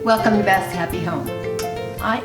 Welcome to Beth's Happy Home.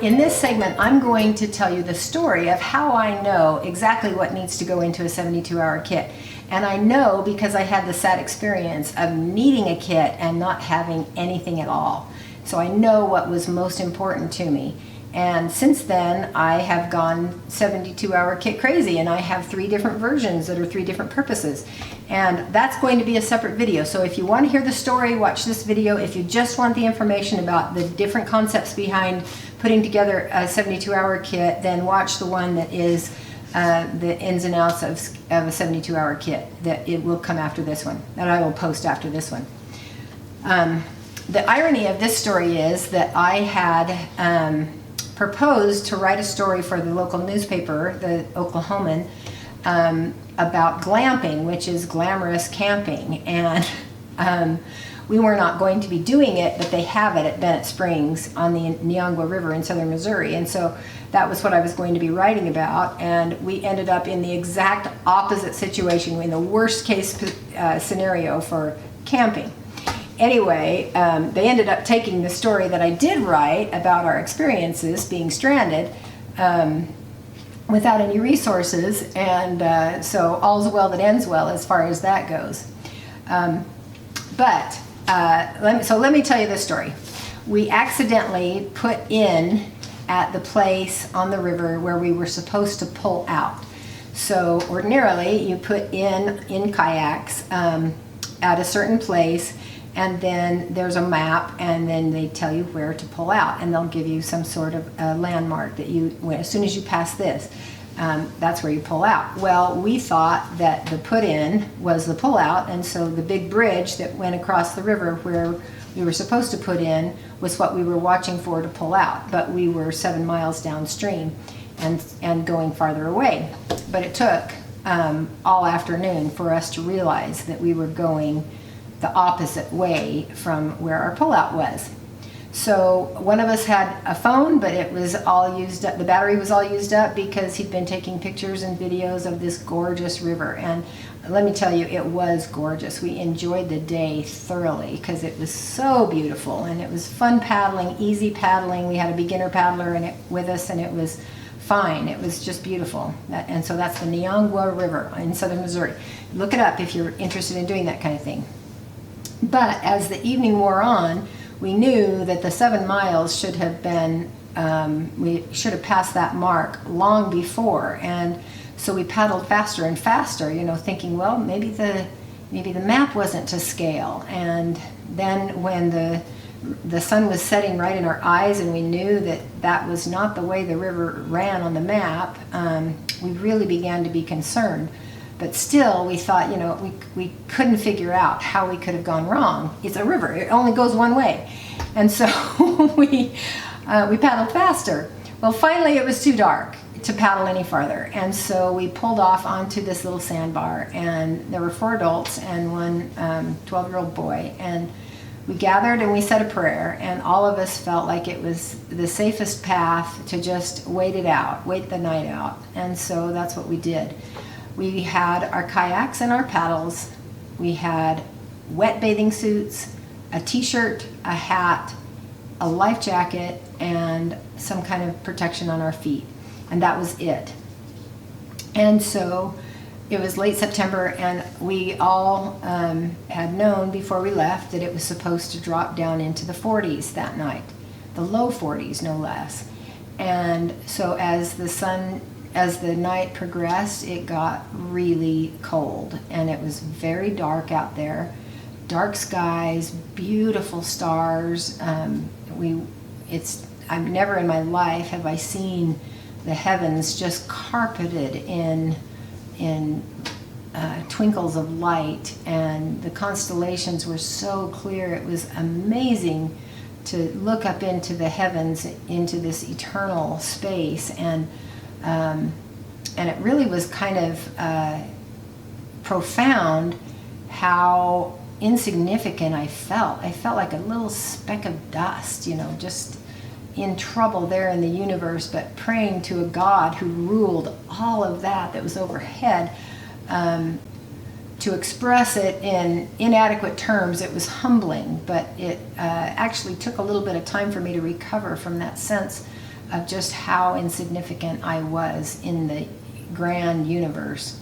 In this segment, I'm going to tell you the story of how I know exactly what needs to go into a 72-hour kit. And I know because I had the sad experience of needing a kit and not having anything at all. So I know what was most important to me. And since then, I have gone 72-hour kit crazy, and I have 3 different versions that are 3 different purposes. And that's going to be a separate video. So if you want to hear the story, watch this video. If you just want the information about the different concepts behind putting together a 72-hour kit, then watch the one that is the ins and outs of a 72-hour kit. That it will come after this one, that I will post after this one. The irony of this story is that I had proposed to write a story for the local newspaper, the Oklahoman, about glamping, which is glamorous camping. And we were not going to be doing it, but they have it at Bennett Springs on the Neongua River in southern Missouri. And so that was what I was going to be writing about. And we ended up in the exact opposite situation, in the worst case scenario for camping. Anyway, they ended up taking the story that I did write about our experiences being stranded without any resources, and so all's well that ends well as far as that goes. Let me tell you this story. We accidentally put in at the place on the river where we were supposed to pull out. So ordinarily you put in kayaks at a certain place, and then there's a map, and then they tell you where to pull out, and they'll give you some sort of landmark that as soon as you pass this, that's where you pull out. Well, we thought that the put in was the pull out, and so the big bridge that went across the river where we were supposed to put in was what we were watching for to pull out, but we were 7 miles downstream and going farther away. But it took all afternoon for us to realize that we were going the opposite way from where our pullout was. So one of us had a phone, but it was all used up. The battery was all used up because he'd been taking pictures and videos of this gorgeous river. And let me tell you, it was gorgeous. We enjoyed the day thoroughly because it was so beautiful, and it was fun paddling, easy paddling. We had a beginner paddler with us, and it was fine. It was just beautiful. And so that's the Neongua River in southern Missouri. Look it up if you're interested in doing that kind of thing. But as the evening wore on, we knew that the 7 miles should have been, we should have passed that mark long before. And so we paddled faster and faster, thinking, well, maybe the map wasn't to scale. And then when the sun was setting right in our eyes, and we knew that that was not the way the river ran on the map, we really began to be concerned. But still, we thought, we couldn't figure out how we could have gone wrong. It's a river. It only goes one way. And so we paddled faster. Well, finally, it was too dark to paddle any farther. And so we pulled off onto this little sandbar. And there were 4 adults and one 12-year-old boy. And we gathered and we said a prayer. And all of us felt like it was the safest path to just wait the night out. And so that's what we did. We had our kayaks and our paddles. We had wet bathing suits, a t-shirt, a hat, a life jacket, and some kind of protection on our feet. And that was it. And so it was late September, and we all had known before we left that it was supposed to drop down into the 40s that night, the low 40s no less. And so as the night progressed, it got really cold, and it was very dark out there. Dark skies, beautiful stars. I've never in my life have I seen the heavens just carpeted in twinkles of light, and the constellations were so clear. It was amazing to look up into the heavens, into this eternal space, and it really was kind of profound how insignificant I felt. I felt like a little speck of dust, just in trouble there in the universe, but praying to a God who ruled all of that was overhead. to express it in inadequate terms, it was humbling, but it actually took a little bit of time for me to recover from that sense of just how insignificant I was in the grand universe.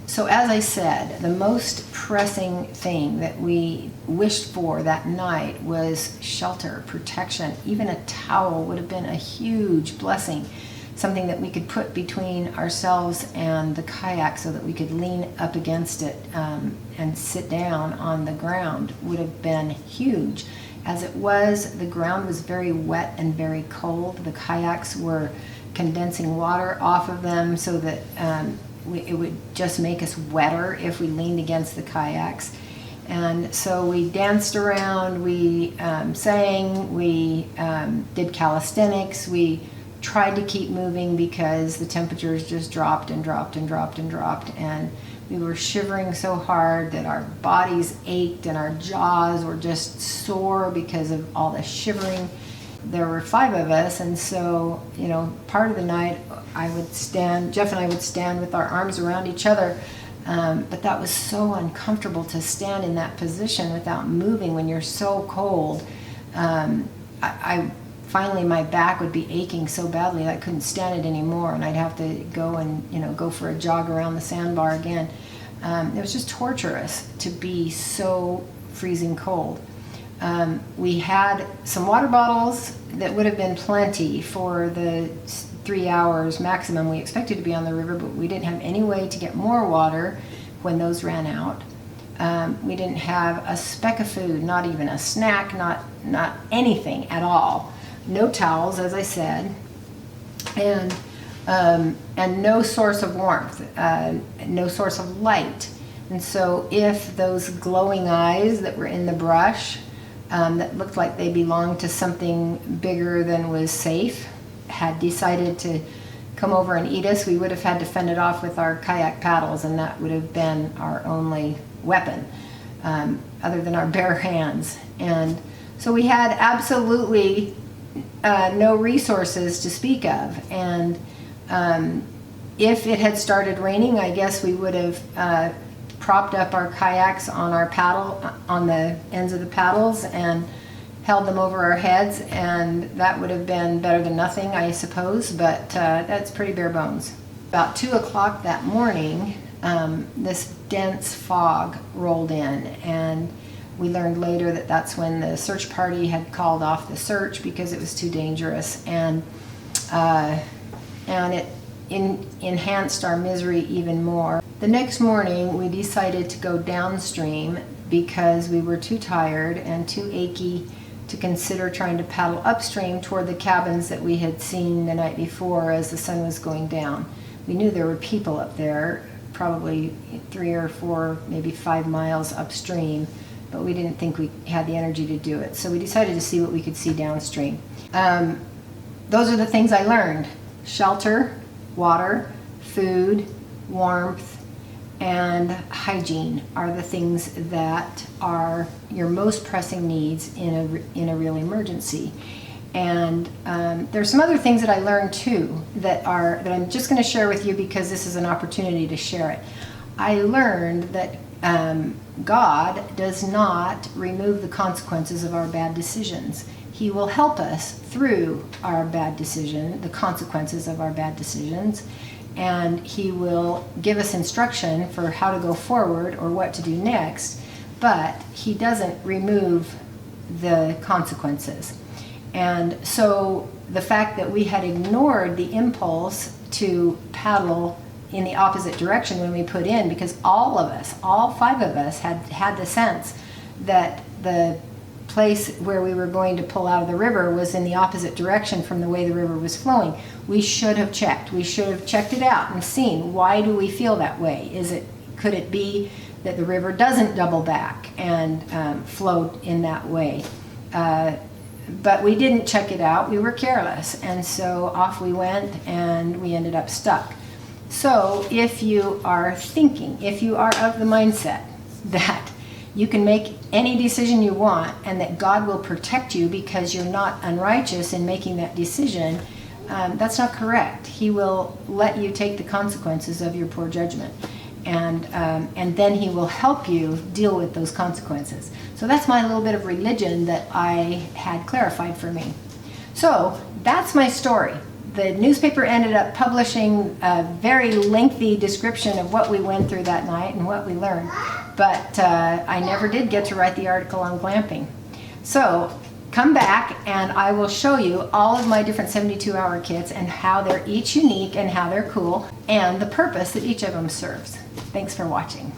So as I said, the most pressing thing that we wished for that night was shelter, protection. Even a towel would have been a huge blessing, something that we could put between ourselves and the kayak so that we could lean up against it and sit down on the ground would have been huge. As it was, the ground was very wet and very cold. The kayaks were condensing water off of them so that it would just make us wetter if we leaned against the kayaks. And so we danced around, we sang, we did calisthenics, we tried to keep moving because the temperatures just dropped and dropped and dropped and dropped, and we were shivering so hard that our bodies ached and our jaws were just sore because of all the shivering. There were 5 of us, and so, part of the night Jeff and I would stand with our arms around each other, but that was so uncomfortable to stand in that position without moving when you're so cold. Finally, my back would be aching so badly I couldn't stand it anymore, and I'd have to go and go for a jog around the sandbar again. It was just torturous to be so freezing cold. We had some water bottles that would have been plenty for the 3 hours maximum we expected to be on the river, but we didn't have any way to get more water when those ran out. We didn't have a speck of food, not even a snack, not anything at all. No towels, as I said, and no source of warmth, no source of light. And so if those glowing eyes that were in the brush that looked like they belonged to something bigger than was safe had decided to come over and eat us, we would have had to fend it off with our kayak paddles, and that would have been our only weapon other than our bare hands. And so we had absolutely no resources to speak of, and if it had started raining, I guess we would have propped up our kayaks on the ends of the paddles and held them over our heads, and that would have been better than nothing, I suppose, but that's pretty bare bones. About 2 o'clock that morning, this dense fog rolled in, and we learned later that that's when the search party had called off the search because it was too dangerous, and it enhanced our misery even more. The next morning, we decided to go downstream because we were too tired and too achy to consider trying to paddle upstream toward the cabins that we had seen the night before as the sun was going down. We knew there were people up there, probably 3 or 4, maybe 5 miles upstream, but we didn't think we had the energy to do it. So we decided to see what we could see downstream. Those are the things I learned: shelter, water, food, warmth, and hygiene are the things that are your most pressing needs in a real emergency. And there's some other things that I learned too that I'm just going to share with you because this is an opportunity to share it. I learned that God does not remove the consequences of our bad decisions. He will help us through our bad decision, the consequences of our bad decisions, and He will give us instruction for how to go forward or what to do next, but He doesn't remove the consequences. And so the fact that we had ignored the impulse to paddle in the opposite direction when we put in, because all 5 of us had the sense that the place where we were going to pull out of the river was in the opposite direction from the way the river was flowing. We should have checked. We should have checked it out and seen, why do we feel that way? Could it be that the river doesn't double back and flow in that way? But we didn't check it out. We were careless, and so off we went, and we ended up stuck. So if you are of the mindset that you can make any decision you want and that God will protect you because you're not unrighteous in making that decision, that's not correct. He will let you take the consequences of your poor judgment. and then he will help you deal with those consequences. So that's my little bit of religion that I had clarified for me. So that's my story. The newspaper ended up publishing a very lengthy description of what we went through that night and what we learned, but I never did get to write the article on glamping. So come back and I will show you all of my different 72-hour kits and how they're each unique and how they're cool and the purpose that each of them serves. Thanks for watching.